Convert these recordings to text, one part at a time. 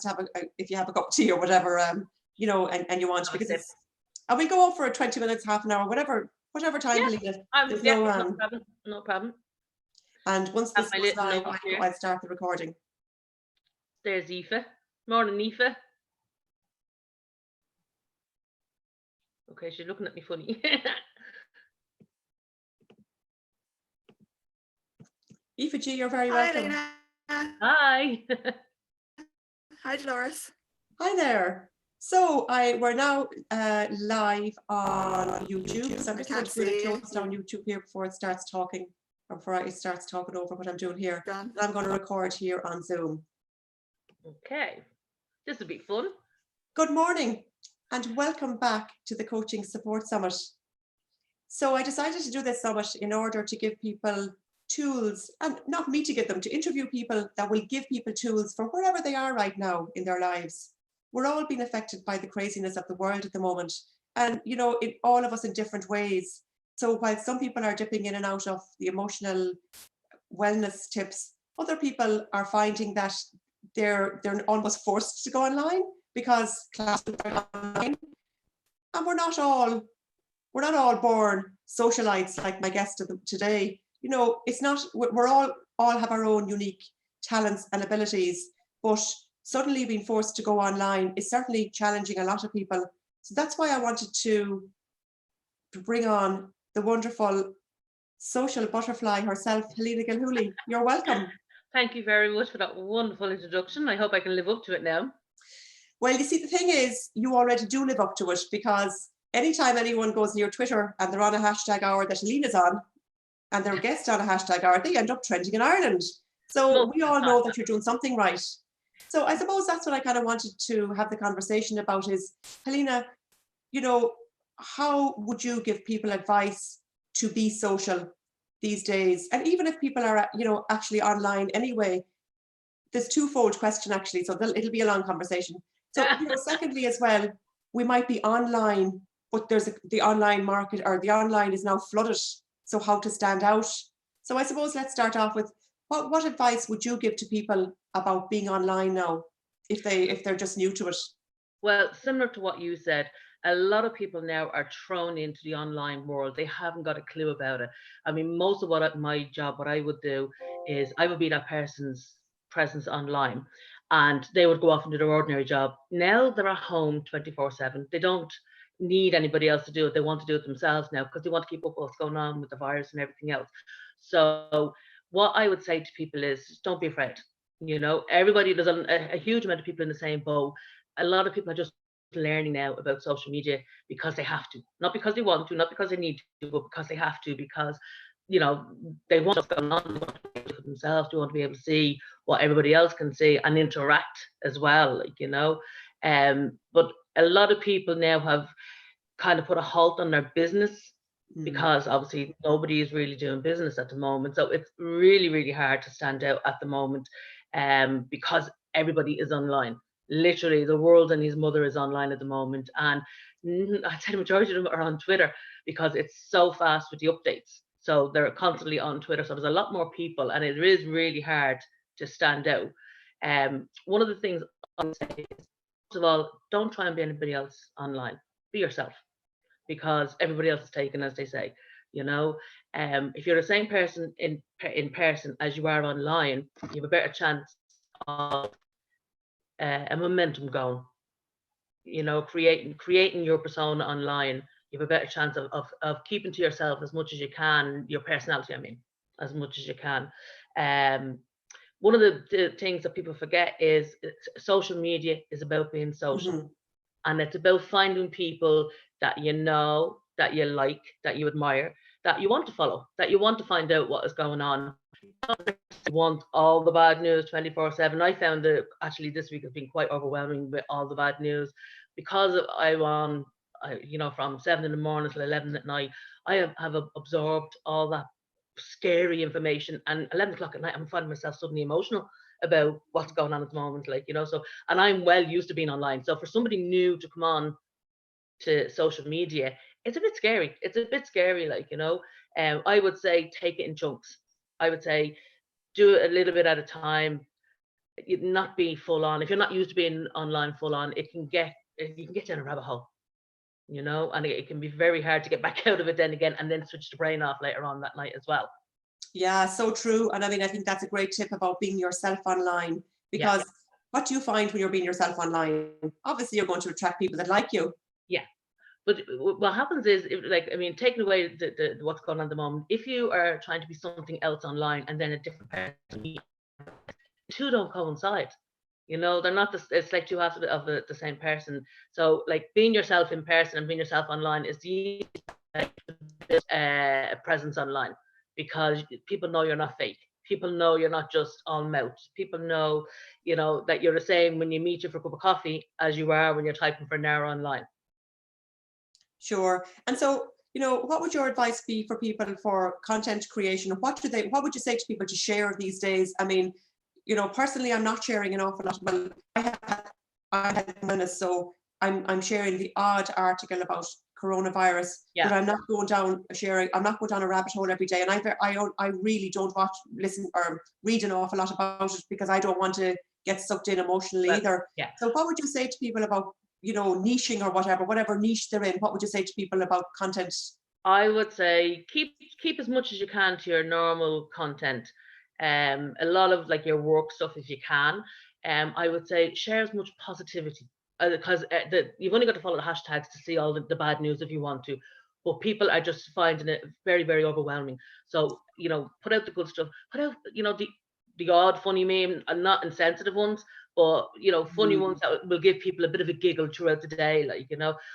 to have if you have a cup of tea or whatever, you know, and you want, because it's, and we go for 20 minutes, half an hour, whatever time, Helena. There's no problem. No problem. And once this goes live, I'll start the recording. There's Aoife. Morning, Aoife. Okay, she's looking at me funny. Aoife G, you're very welcome. Hi. Hi, Dolores. Hi there. So we're now live on YouTube. So I'm just going to close down YouTube here before it starts talking, or before it starts talking over what I'm doing here. And I'm going to record here on Zoom. Okay, this will be fun. Good morning and welcome back to the Coaching Support Summit. So I decided to do this summit in order to give people tools, and not me to give them, to interview people that will give people tools for wherever they are right now in their lives. We're all being affected by the craziness of the world at the moment, and you know, all of us in different ways. So while some people are dipping in and out of the emotional wellness tips, other people are finding that they're almost forced to go online because classes are online, and we're not all born socialites like my guest today. You know, it's not, we're all have our own unique talents and abilities, but suddenly being forced to go online is certainly challenging a lot of people. So that's why I wanted to bring on the wonderful social butterfly herself, Helena Gilhooly. You're welcome. Thank you very much for that wonderful introduction. I hope I can live up to it now. Well, you see, the thing is, you already do live up to it, because anytime anyone goes near Twitter and they're on a hashtag hour that Helena's on, and their guest on a hashtag hour, they end up trending in Ireland. So we all know that you're doing something right. So I suppose that's what I kind of wanted to have the conversation about is, Helena, you know, how would you give people advice to be social these days? And even if people are, you know, actually online anyway, there's twofold question actually, so it'll be a long conversation. So, you know, secondly as well, we might be online, but there's the online market, or the online is now flooded. So how to stand out. So I suppose let's start off with what advice would you give to people about being online now, if they're just new to it? Well, similar to what you said, a lot of people now are thrown into the online world. They haven't got a clue about it. I mean, most of what I would do is I would be that person's presence online, and they would go off and do their ordinary job. Now they're at home 24/7. They don't need anybody else to do it. They want to do it themselves now because they want to keep up with what's going on with the virus and everything else. So what I would say to people is, don't be afraid. You know, everybody, there's a huge amount of people in the same boat. A lot of people are just learning now about social media because they have to, not because they want to, not because they need to, but because they have to, because, you know, they want what's going on, they want to be able to for themselves, they want to be able to see what everybody else can see and interact as well, like, you know. But a lot of people now have kind of put a halt on their business because obviously nobody is really doing business at the moment. So it's really, really hard to stand out at the moment, because everybody is online. Literally, the world and his mother is online at the moment. And I'd say the majority of them are on Twitter because it's so fast with the updates. So they're constantly on Twitter. So there's a lot more people, and it is really hard to stand out. One of the things I would say is, first of all, don't try and be anybody else online. Be yourself, because everybody else is taken, as they say. You know, if you're the same person in person as you are online, you have a better chance of a momentum going. You know, creating your persona online, you have a better chance of keeping to yourself as much as you can, your personality, I mean, as much as you can. One of the things that people forget is social media is about being social. And it's about finding people that you know, that you like, that you admire, that you want to follow, that you want to find out what is going on. You want all the bad news 24/7. I found that actually this week has been quite overwhelming with all the bad news, because I'm on, you know, from 7 in the morning till 11 at night. I have absorbed all that scary information, and 11 o'clock at night I'm finding myself suddenly emotional about what's going on at the moment, like, you know. So, and I'm well used to being online, so for somebody new to come on to social media, it's a bit scary. It's a bit scary, like, you know. I would say take it in chunks. I would say do it a little bit at a time. not be full on. If you're not used to being online full on, you can get down a rabbit hole, and it can be very hard to get back out of it then again, and then switch the brain off later on that night as well. Yeah, so true. And I mean, I think that's a great tip about being yourself online, Yeah, because what do you find when you're being yourself online? Obviously, you're going to attract people that like you. yeah. But what happens is, taking away what's going on at the moment, if you are trying to be something else online and then a different person, two don't coincide. They're not it's like two halves of the same person. So like being yourself in person and being yourself online is the presence online, because people know you're not fake. People know you're not just all mouth. People know, that you're the same when you meet you for a cup of coffee as you are when you're typing for an hour online. Sure. And so, what would your advice be for people for content creation? What would you say to people to share these days? I mean, personally, I'm not sharing an awful lot. Well, I had minutes, so I'm sharing the odd article about coronavirus, Yeah. but I'm not going down a rabbit hole every day. And I really don't listen or read an awful lot about it, because I don't want to get sucked in emotionally either. Yeah. So what would you say to people about, niching or whatever niche they're in? What would you say to people about content? I would say keep as much as you can to your normal content. A lot of like your work stuff if you can. I would say share as much positivity, because you've only got to follow the hashtags to see all the bad news if you want to. But people are just finding it very, very overwhelming. So, put out the good stuff. Put out, the odd funny meme, and not insensitive ones, but funny ones that will give people a bit of a giggle throughout the day. Like,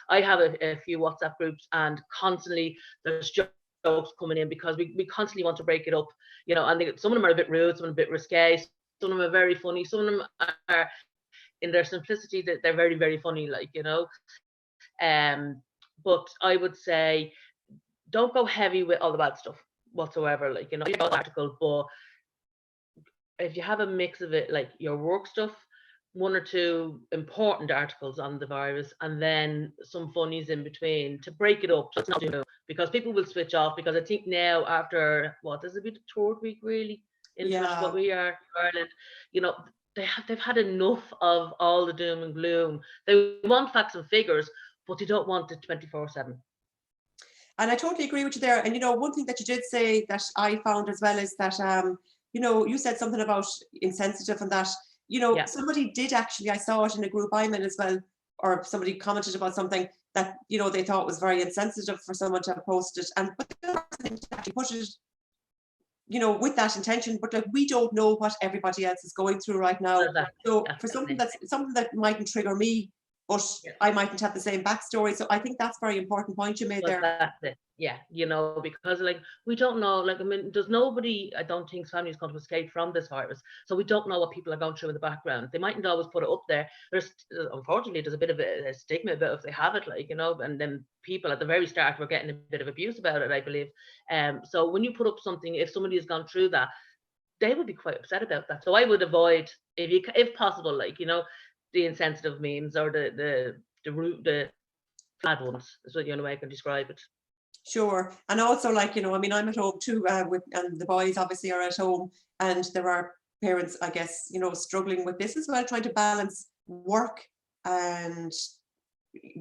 I have a few WhatsApp groups, and constantly there's jokes coming in, because we constantly want to break it up, and some of them are a bit rude, some of them a bit risque, some of them are very funny, some of them are in their simplicity that they're very, very funny, like, but I would say don't go heavy with all the bad stuff whatsoever, like, article, but if you have a mix of it, like your work stuff, one or two important articles on the virus, and then some funnies in between to break it up. So it's not because people will switch off, because I think now after this will be the third week really into what we are Ireland, they've had enough of all the doom and gloom. They want facts and figures, but they don't want it 24/7. And I totally agree with you there. And one thing that you did say that I found as well is that you said something about insensitive, and that somebody did actually, I saw it in a group I'm in as well, or somebody commented about something that they thought was very insensitive for someone to have posted, but the person actually put it with that intention, but like we don't know what everybody else is going through right now. So for something that mightn't trigger me, but I mightn't have the same backstory. So I think that's a very important point you made there. That's it. Yeah, because like we don't know, like there's nobody, I don't think, family's going to escape from this virus. So we don't know what people are going through in the background. They mightn't always put it up there. Unfortunately, there's a bit of a stigma about if they have it, like, and then people at the very start were getting a bit of abuse about it, I believe. So when you put up something, if somebody has gone through that, they would be quite upset about that. So I would avoid, if possible, like, the insensitive memes or the bad ones. Is what the only way I can describe it. Sure. And also, like, I'm at home too, and the boys obviously are at home, and there are parents, I guess, struggling with this as well, trying to balance work and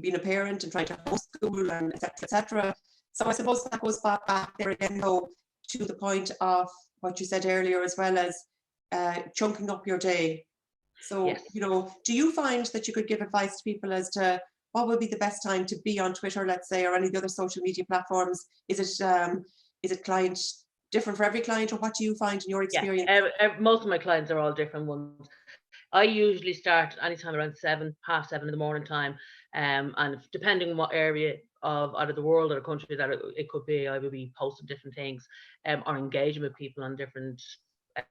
being a parent and trying to homeschool and et cetera, et cetera. So I suppose that goes back there again, though, to the point of what you said earlier, as well as chunking up your day. So, yes. Do you find that you could give advice to people as to what would be the best time to be on Twitter, let's say, or any of the other social media platforms? Is it client different for every client, or what do you find in your experience? Yeah, most of my clients are all different ones. I usually start anytime around 7:30 in the morning time, and depending on what area of either the world or the country that it could be, I will be posting different things, or engaging with people on different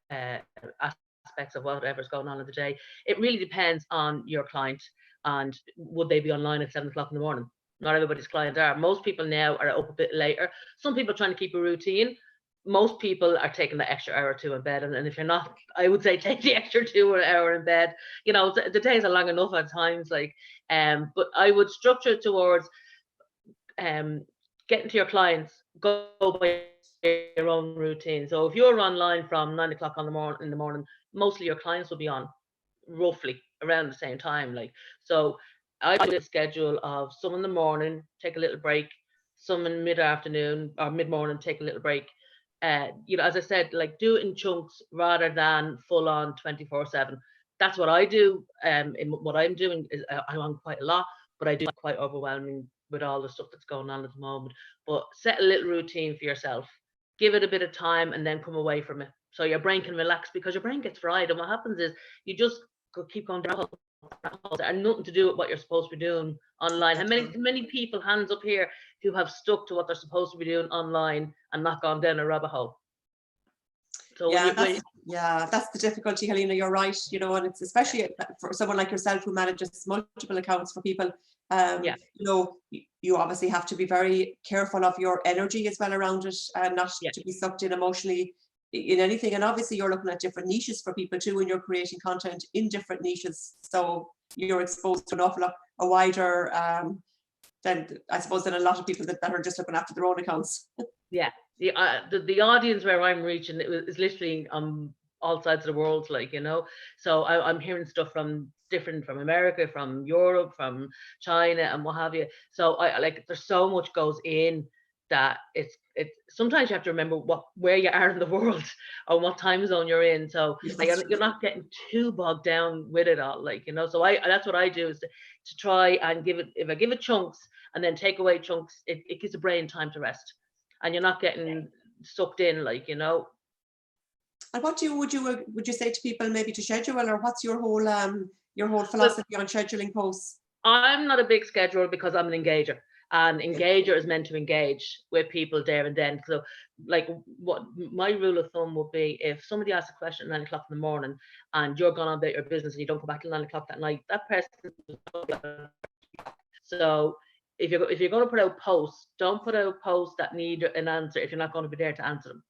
aspects of whatever's going on in the day. It really depends on your client and would they be online at 7 o'clock in the morning. Not everybody's clients are. Most people now are up a bit later. Some people are trying to keep a routine. Most people are taking the extra hour or two in bed, and if you're not, I would say take the extra 2 hour in bed. The days are long enough at times, like, but I would structure it towards getting to your clients, go by your own routine. So if you're online from 9 o'clock in the morning, mostly your clients will be on roughly around the same time. Like, so I do a schedule of some in the morning, take a little break, some in mid-afternoon or mid-morning, take a little break. As I said, like, do it in chunks rather than full on 24/7. That's what I do. In what I'm doing is I'm on quite a lot, but I do quite overwhelming with all the stuff that's going on at the moment. But set a little routine for yourself. Give it a bit of time and then come away from it. So your brain can relax, because your brain gets fried. And what happens is you just keep going down and nothing to do with what you're supposed to be doing online. And many people, hands up here, who have stuck to what they're supposed to be doing online and not gone down a rabbit hole. So that's the difficulty, Helena. You're right. And it's especially for someone like yourself who manages multiple accounts for people. You obviously have to be very careful of your energy as well around it, and not to be sucked in emotionally in anything. And obviously you're looking at different niches for people too, and you're creating content in different niches, so you're exposed to an awful lot, a wider than I suppose than a lot of people that are just looking after their own accounts. The audience where I'm reaching is literally on all sides of the world, so I'm hearing stuff from America, from Europe, from China, and what have you. So there's so much goes in that it's sometimes you have to remember where you are in the world or what time zone you're in. So you're not getting too bogged down with it all, so that's what I do, is to try and if I give it chunks and then take away chunks, it gives the brain time to rest, and you're not getting sucked in, And what would you say to people maybe to schedule, or what's your whole philosophy on scheduling posts? I'm not a big scheduler because I'm an engager. And engager is meant to engage with people there and then. So what my rule of thumb would be, if somebody asks a question at 9 o'clock in the morning and you're gone on about your business and you don't come back till 9 o'clock that night, that person. So if you're going to put out posts, don't put out posts that need an answer if you're not going to be there to answer them.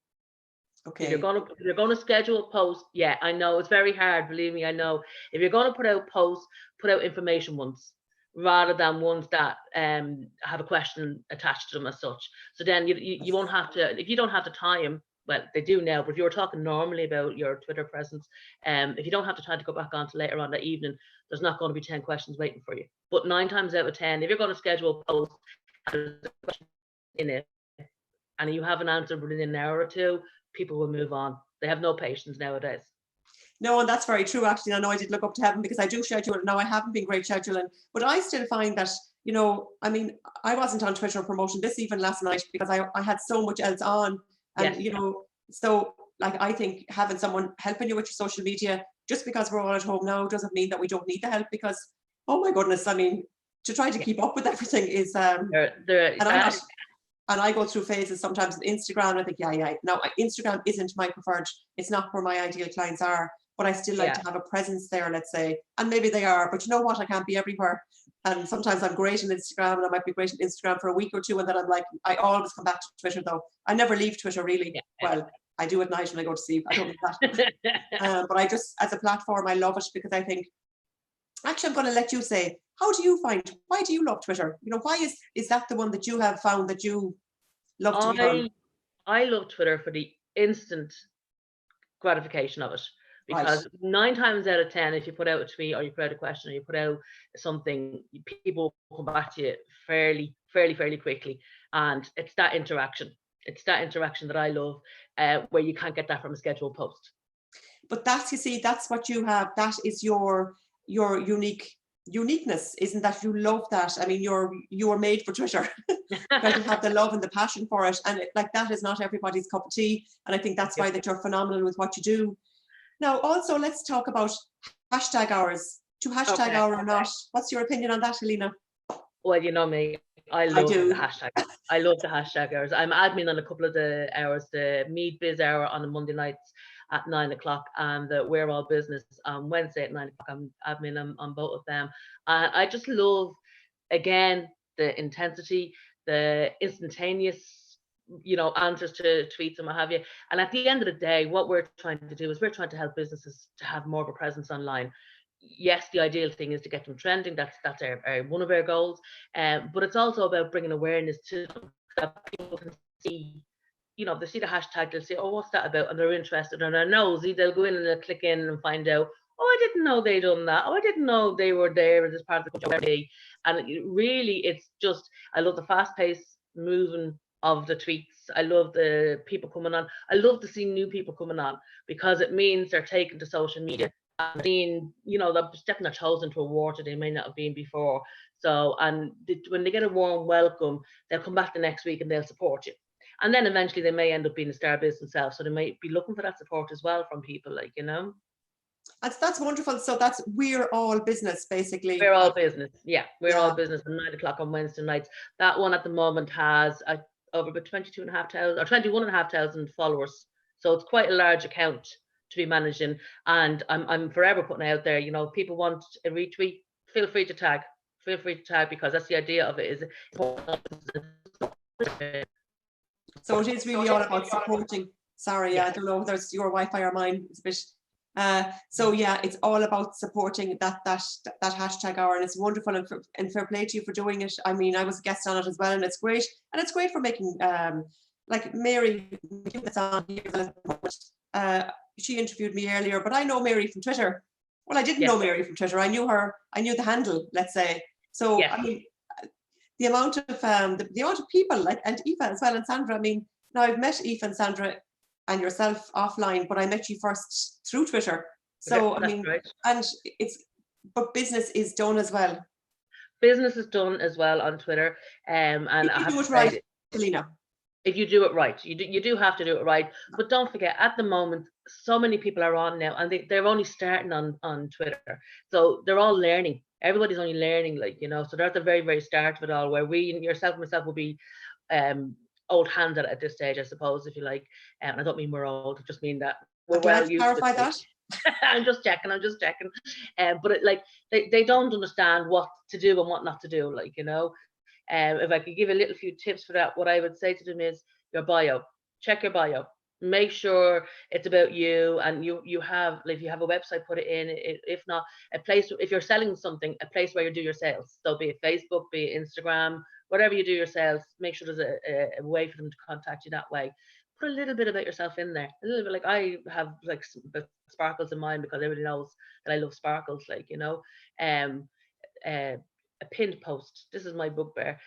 Okay. If you're going to schedule a post, I know it's very hard, believe me, I know. If you're going to put out posts, put out information ones, rather than ones that have a question attached to them as such. So then you won't have to, if you don't have the time, well, they do now, but if you were talking normally about your Twitter presence, if you don't have the time to go back on to later on that evening, there's not going to be 10 questions waiting for you. But 9 times out of 10, if you're going to schedule a post, there's a question in it, and you have an answer within an hour or two, people will move on. They have no patience nowadays. No, and that's very true, actually. I know I did look up to heaven because I do schedule it. Now, I haven't been great scheduling, but I still find that, I wasn't on Twitter promoting this even last night because I had so much else on. And, so I think having someone helping you with your social media, just because we're all at home now, doesn't mean that we don't need the help, because, oh my goodness, to try to keep up with everything is, and I go through phases sometimes on Instagram. I think, now Instagram isn't my preferred, it's not where my ideal clients are, but I still like to have a presence there, let's say. And maybe they are, but you know what? I can't be everywhere. And sometimes I'm great on Instagram, and I might be great on Instagram for a week or two, and then I'm like, I always come back to Twitter though. I never leave Twitter really. Well, I do at night when I go to sleep. I don't need that. But I just, as a platform, I love it because I think, actually, I'm going to let you say, why do you love Twitter? Why is that the one that you have found that you love to be on? I love Twitter for the instant gratification of it, because 9 times out of 10, if you put out a tweet or you put out a question or you put out something, people will come back to you fairly quickly, and it's that interaction. It's that interaction that I love, where you can't get that from a scheduled post. But that's what you have. That is your uniqueness, isn't that? You love that. I mean, you are made for Twitter because you have the love and the passion for it, and that is not everybody's cup of tea. And I think that's why that you're phenomenal with what you do. Now, also, let's talk about hashtag hours. To hashtag hour or not, what's your opinion on that, Helena? Well, you know me, I love the hashtag. I love the hashtag hours. I'm admin on a couple of the hours, the Mead Biz hour on the Monday nights at 9 o'clock, and the We're All Business on Wednesday at 9 o'clock. I'm admin on both of them. And I just love, again, the intensity, the instantaneous, answers to tweets and what have you. And at the end of the day, what we're trying to do is we're trying to help businesses to have more of a presence online. Yes, the ideal thing is to get them trending. That's our one of our goals. But it's also about bringing awareness to them, that people can see you know, they see the hashtag, they'll say, oh, what's that about? And they're interested and they're nosy, they'll go in and they'll click in and find out, oh, I didn't know they done that. Oh, I didn't know they were there as part of the country. And really, it's just, I love the fast pace moving of the tweets. I love the people coming on. I love to see new people coming on because it means they're taken to social media and being, you know, they're stepping their toes into a water they may not have been before. So, and when they get a warm welcome, they'll come back the next week and they'll support you. And then eventually they may end up being a star business themselves. So they might be looking for that support as well from people, like, you know. That's wonderful. So that's We're All Business, basically. We're All Business. Yeah, We're Yeah. All Business at 9 o'clock on Wednesday nights. That one at the moment has over about 22,500 or 21,500 followers. So it's quite a large account to be managing. And I'm forever putting out there, you know, people want a retweet, feel free to tag. Feel free to tag, because that's the idea of it, is So it is really all about supporting. Sorry, Yeah. I don't know whether it's your Wi-Fi or mine. It's a bit. So yeah, it's all about supporting that hashtag hour, and it's wonderful, and fair play to you for doing it. I mean, I was a guest on it as well, and it's great, and it's great for making like Mary that's on here. She interviewed me earlier, but I know Mary from Twitter. Well, I didn't know Mary from Twitter. I knew her. I knew the handle, let's say. So Yes. I mean, the amount of the amount of people, like, and Aoife as well, and Sandra. I mean, now I've met Aoife and Sandra and yourself offline, but I met you first through Twitter. So I mean, right. and but business is done as well. Business is done as well on Twitter. And If I you have do to it right, say, Helena. if you do it right, you do have to do it right. But don't forget, at the moment, so many people are on now, and they're only starting on Twitter, so they're all learning. Everybody's only learning, like, you know. So they're at the very, very start of it all, where we, yourself and myself, will be old hands at this stage, I suppose, if you like. And I don't mean we're old; I just mean that we're well used to clarify that. I'm just checking. But it, like, they don't understand what to do and what not to do, like, you know. If I could give a little few tips for that, what I would say to them is your bio. Check your bio. Make sure it's about you, and you have, if you have a website, put it in. If not, a place, if you're selling something, a place where you do your sales. So be it Facebook, be it Instagram, whatever you do your sales, make sure there's a way for them to contact you that way. Put a little bit about yourself in there. A little bit, like I have like sparkles in mine, because everybody knows that I love sparkles, like, you know. A pinned post. This is my bugbear.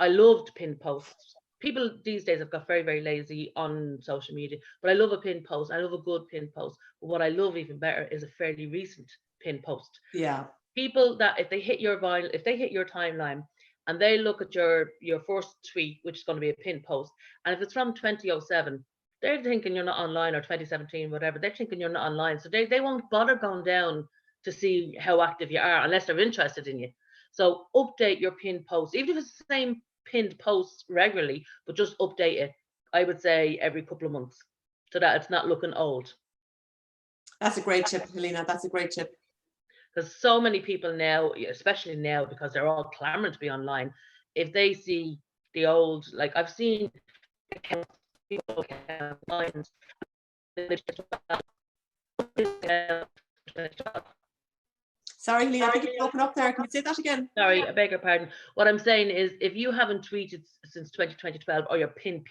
I loved pinned posts. People these days have got very, very lazy on social media, but I love a pinned post. I love a good pinned post. But what I love even better is a fairly recent pinned post. Yeah. People that, if they hit your timeline and they look at your first tweet, which is going to be a pinned post, and if it's from 2007, they're thinking you're not online, or 2017, whatever. They're thinking you're not online, so they won't bother going down to see how active you are unless they're interested in you. So update your pinned post, even if it's the same pinned post regularly, but just update it. I would say every couple of months, so that it's not looking old. That's a great tip, Helena. That's a great tip. Because so many people now, especially now, because they're all clamoring to be online, if they see the old, like I've seen people lines. Sorry, Helena, I think it's broken up there. Can you say that again? Sorry, I beg your pardon. What I'm saying is, if you haven't tweeted since 2012, or your pinned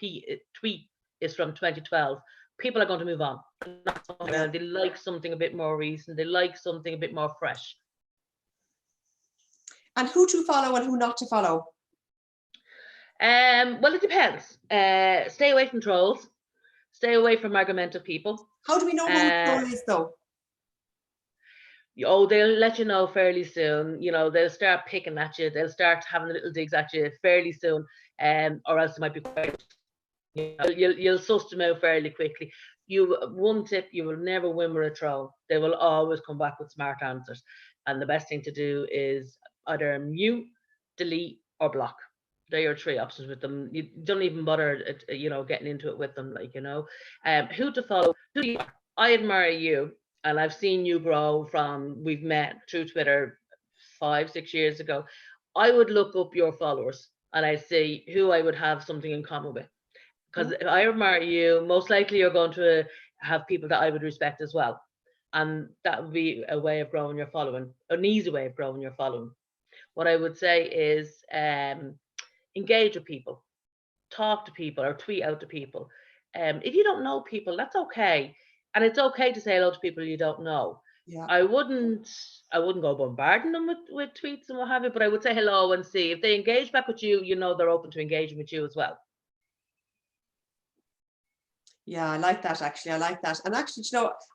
tweet is from 2012, people are going to move on. Yeah. They like something a bit more recent. They like something a bit more fresh. And who to follow and who not to follow? Well, it depends. Stay away from trolls. Stay away from argumentative people. How do we know who the troll is, though? Oh, they'll let you know fairly soon. You know, they'll start picking at you. They'll start having little digs at you fairly soon, or else it might be quiet. You'll suss them out fairly quickly. One tip: you will never win with a troll. They will always come back with smart answers, and the best thing to do is either mute, delete, or block. They're your three options with them. You don't even bother, getting into it with them, like, you know. Who to follow? I admire you. And I've seen you grow from, we've met through Twitter 5-6 years ago. I would look up your followers and I'd see who I would have something in common with. Because if I admire you, most likely you're going to have people that I would respect as well. And that would be a way of growing your following, an easy way of growing your following. What I would say is engage with people, talk to people, or tweet out to people. If you don't know people, that's okay. And it's okay to say hello to people you don't know. Yeah. I wouldn't go bombarding them with tweets and what have you, but I would say hello and see. If they engage back with you, they're open to engaging with you as well. Yeah, I like that actually. I like that. And actually,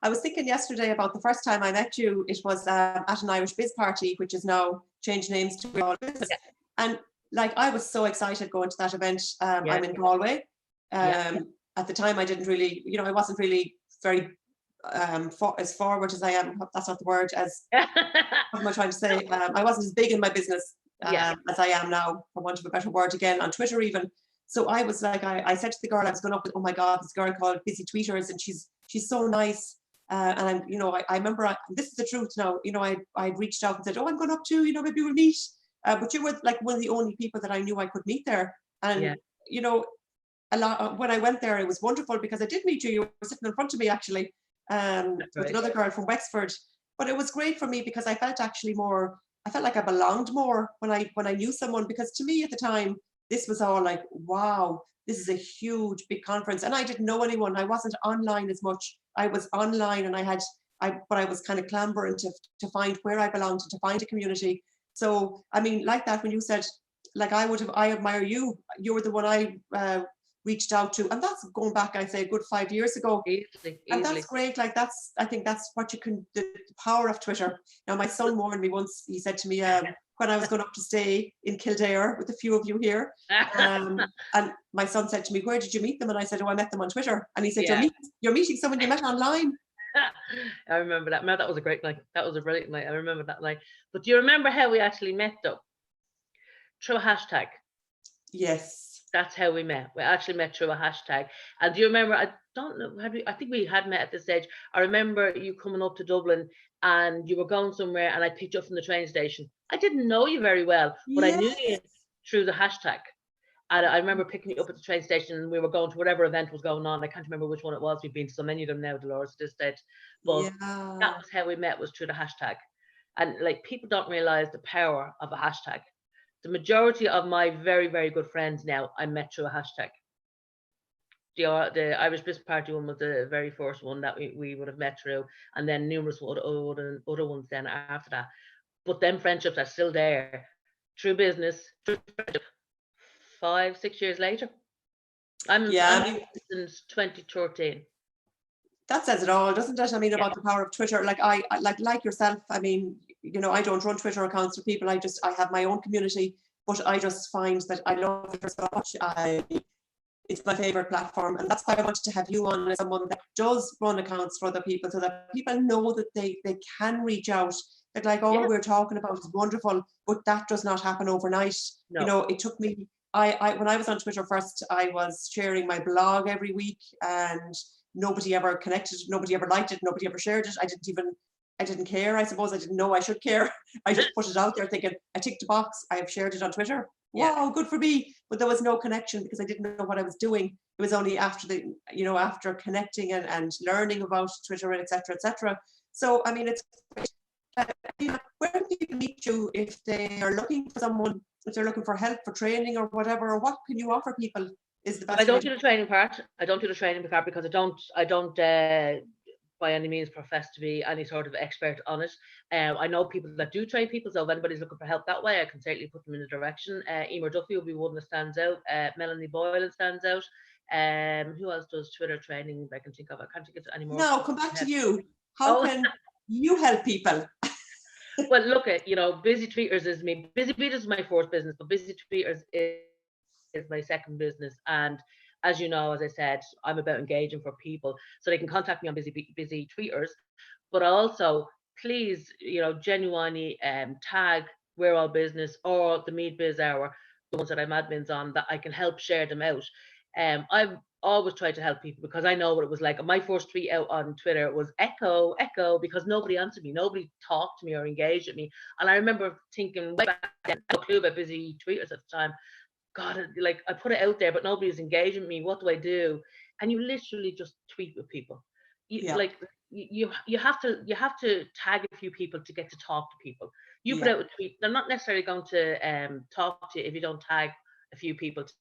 I was thinking yesterday about the first time I met you. It was at an Irish Biz party, which is now changed names to All Biz. Yeah. And like, I was so excited going to that event. Yeah. I'm in Galway. Yeah. At the time, I didn't really, I wasn't really very as forward as I am. That's not the word. As what am I trying to say? I wasn't as big in my business Yeah. as I am now, for want of a better word, again on Twitter even. So I was like, I said to the girl I was going up with, oh my God, this girl called Busy Tweeters, and she's so nice. And I'm, I remember, this is the truth now, I reached out and said, oh, I'm going up too, maybe we'll meet. But you were like one of the only people that I knew I could meet there. And, a lot, when I went there, it was wonderful because I did meet you. You were sitting in front of me actually, with another girl from Wexford. But it was great for me because I felt actually I felt like I belonged more when I knew someone, because to me at the time, this was all like, wow, this is a huge, big conference. And I didn't know anyone. I wasn't online as much. I was online and but I was kind of clambering to find where I belonged and to find a community. So, I mean, like that, when you said, like, I admire you. You were the one I reached out to. And that's going back, I'd say, a good 5 years ago. Easily. And that's great. Like, I think that's what you can, the power of Twitter. Now, my son warned me once. He said to me, when I was going up to stay in Kildare with a few of you here, and my son said to me, where did you meet them? And I said, oh, I met them on Twitter. And he said, you're meeting someone you met online. I remember that. Man, that was a great night. That was a brilliant night. I remember that night. But do you remember how we actually met, though? Through a hashtag. Yes. That's how we met. We actually met through a hashtag. And do you remember, I don't know, I think we had met at this stage. I remember you coming up to Dublin and you were going somewhere and I picked you up from the train station. I didn't know you very well, but I knew you through the hashtag. And I remember picking you up at the train station and we were going to whatever event was going on. I can't remember which one it was. We've been to so many of them now, Dolores, at this stage. But that was how we met, was through the hashtag. And like, people don't realize the power of a hashtag. The majority of my very, very good friends now, I met through a hashtag. The Irish Biz Party one was the very first one that we would have met through, and then numerous other ones then after that. But them friendships are still there through business, through friendship, 5-6 years later. I'm since 2013. That says it all, doesn't it? I mean, about the power of Twitter. Like like yourself, I mean, I don't run Twitter accounts for people. I have my own community, but I just find that I love it so much. It's my favorite platform, and that's why I wanted to have you on as someone that does run accounts for other people, so that people know that they can reach out. That like all we're talking about is wonderful, but that does not happen overnight. No. It took me. When I was on Twitter first, I was sharing my blog every week, and nobody ever connected, nobody ever liked it, nobody ever shared it. I didn't care. I suppose I didn't know I should care. I just put it out there thinking, I ticked a box, I have shared it on Twitter. Wow, good for me. But there was no connection because I didn't know what I was doing. It was only after after connecting and learning about Twitter, etc., etc. So, I mean, it's where can people meet you if they are looking for someone, if they're looking for help, for training or whatever, or what can you offer people? Is the best. I don't do the training part. I don't do the training part because I don't by any means profess to be any sort of expert on it. I know people that do train people, so if anybody's looking for help that way, I can certainly put them in the direction. Emer Duffy will be one that stands out. Melanie Boylan stands out. Who else does Twitter training I can think of? I can't think of any more. No, come back to you. How can you help people? Well, look at, Busy Tweeters is me. Busy Tweeters is my fourth business, but Busy Tweeters is my second business. And as you know, as I said, I'm about engaging for people, so they can contact me on Busy Tweeters. But also, please, genuinely tag We're All Business or the Mead Biz Hour, the ones that I'm admins on, that I can help share them out. I've always tried to help people because I know what it was like. My first tweet out on Twitter was echo, because nobody answered me, nobody talked to me or engaged with me. And I remember thinking way back then, no clue about Busy Tweeters at the time. God, like, I put it out there, but nobody's engaging me. What do I do? And you literally just tweet with people. You have to tag a few people to get to talk to people. You put out a tweet, they're not necessarily going to talk to you if you don't tag a few people to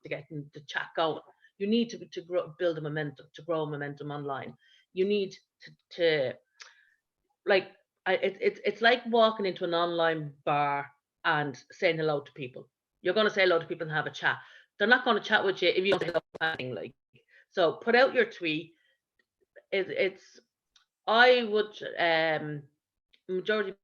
get the chat going. You need to build a momentum, to grow momentum online. You need to like, it's like walking into an online bar and saying hello to people. You're going to say hello to people and have a chat. They're not going to chat with you if you don't say hello to anything. Like, so put out your tweet. I would majority of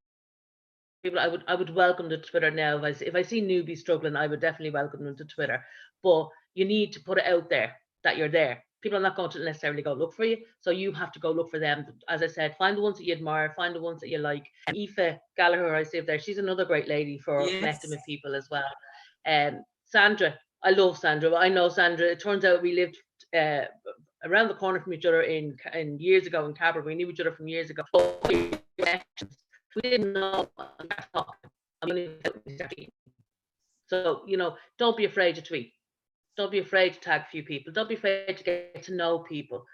people, I would welcome to Twitter now. If I see newbies struggling, I would definitely welcome them to Twitter. But you need to put it out there that you're there. People are not going to necessarily go look for you, so you have to go look for them. As I said, find the ones that you admire, find the ones that you like. And Aoife Gallagher, I see up there, she's another great lady for connecting with people as well. Sandra, I love Sandra. I know Sandra. It turns out we lived around the corner from each other in years ago in Cabra. We knew each other from years ago. We didn't know. So, don't be afraid to tweet. Don't be afraid to tag a few people. Don't be afraid to get to know people.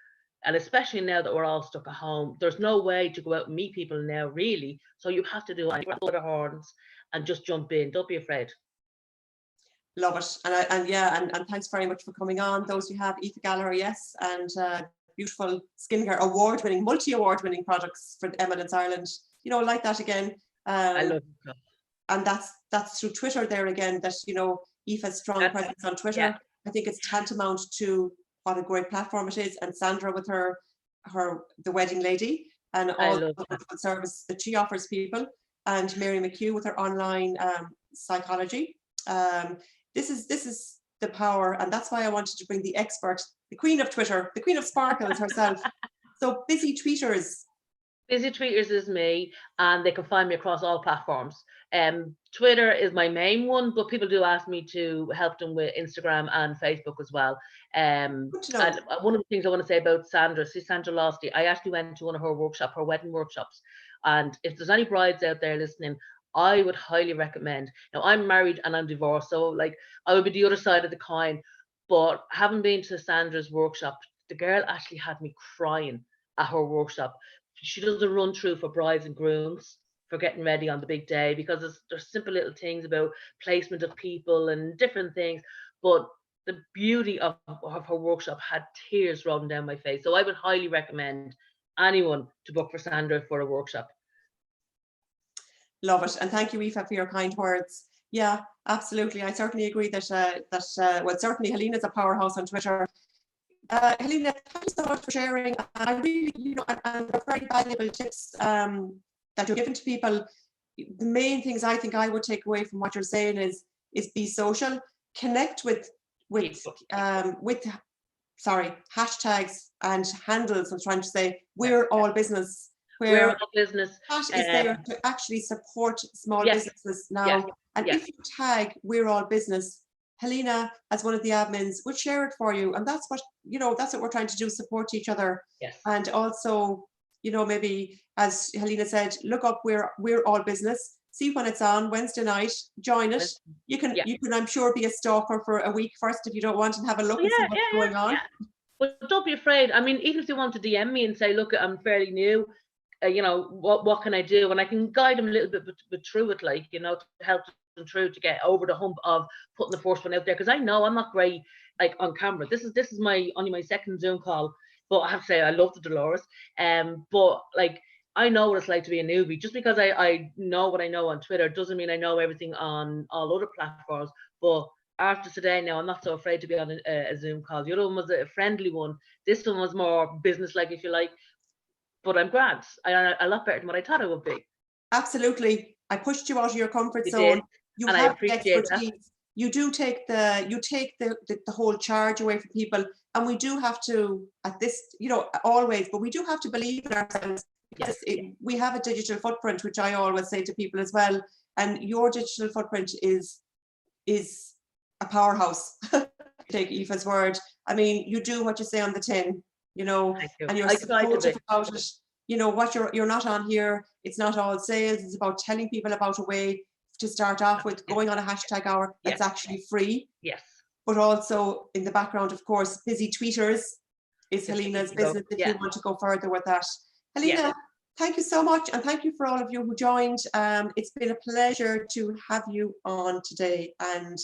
And especially now that we're all stuck at home, there's no way to go out and meet people now, really. So you have to do it. Grab the horns and just jump in. Don't be afraid. Love it. And thanks very much for coming on. Those we have, Aoife Gallagher, yes, and beautiful skincare award-winning, multi-award-winning products for Eminence Ireland. Like that again. I love it. And that's through Twitter there again, that, Aoife's strong presence on Twitter. Yeah. I think it's tantamount to what a great platform it is. And Sandra with her the wedding lady and all the wonderful service that she offers people. And Mary McHugh with her online psychology. This is the power, and that's why I wanted to bring the expert, the queen of Twitter, the queen of sparkles herself. So Busy Tweeters. Busy Tweeters is me, and they can find me across all platforms. Twitter is my main one, but people do ask me to help them with Instagram and Facebook as well. And one of the things I want to say about Sandra Losty, I actually went to one of her wedding workshops. And if there's any brides out there listening, I would highly recommend. Now, I'm married and I'm divorced, so like I would be the other side of the coin. But having been to Sandra's workshop, the girl actually had me crying at her workshop. She does a run through for brides and grooms for getting ready on the big day, because there's simple little things about placement of people and different things. But the beauty of her workshop had tears rolling down my face. So I would highly recommend anyone to book for Sandra for a workshop. Love it. And thank you, Aoife, for your kind words. Yeah, absolutely. I certainly agree that, well, certainly Helena's a powerhouse on Twitter. Helena, thank you so much for sharing. I really, and very valuable tips that you're giving to people. The main things I think I would take away from what you're saying is be social, connect with hashtags and handles. I'm trying to say we're all business. We're all business. That is there to actually support small businesses now. And if you tag we're all business, Helena, as one of the admins, would share it for you. And that's what, that's what we're trying to do, support each other. Yes. And also, maybe, as Helena said, look up we're all business, see when it's on Wednesday night, join it. You can, I'm sure, be a stalker for a week first if you don't want, and have a look and see what's going on. Yeah. But don't be afraid. I mean, even if they want to DM me and say, look, I'm fairly new, what can I do? And I can guide them a little bit through it, like, to help them through to get over the hump of putting the first one out there. Because I know I'm not great, like, on camera. This is only my second Zoom call, but I have to say I love the Dolores. But like, I know what it's like to be a newbie. Just because I know what I know on Twitter doesn't mean I know everything on all other platforms. But after today, now I'm not so afraid to be on a Zoom call. The other one was a friendly one. This one was more business-like, if you like. But I'm glad. A lot better than what I thought I would be. Absolutely. I pushed you out of your comfort zone. You have the expertise. That. You do take the whole charge away from people. And we do have to, at this, always, but we do have to believe in ourselves. Yes. We have a digital footprint, which I always say to people as well. And your digital footprint is a powerhouse. Take Aoife's word. I mean, you do what you say on the tin. And you're supportive about it. What you're not on here, it's not all sales, it's about telling people about a way to start off with, going on a hashtag hour that's actually free. Yes. But also in the background, of course, Busy Tweeters is Helena's business if you want to go further with that. Helena, thank you so much, and thank you for all of you who joined. It's been a pleasure to have you on today. And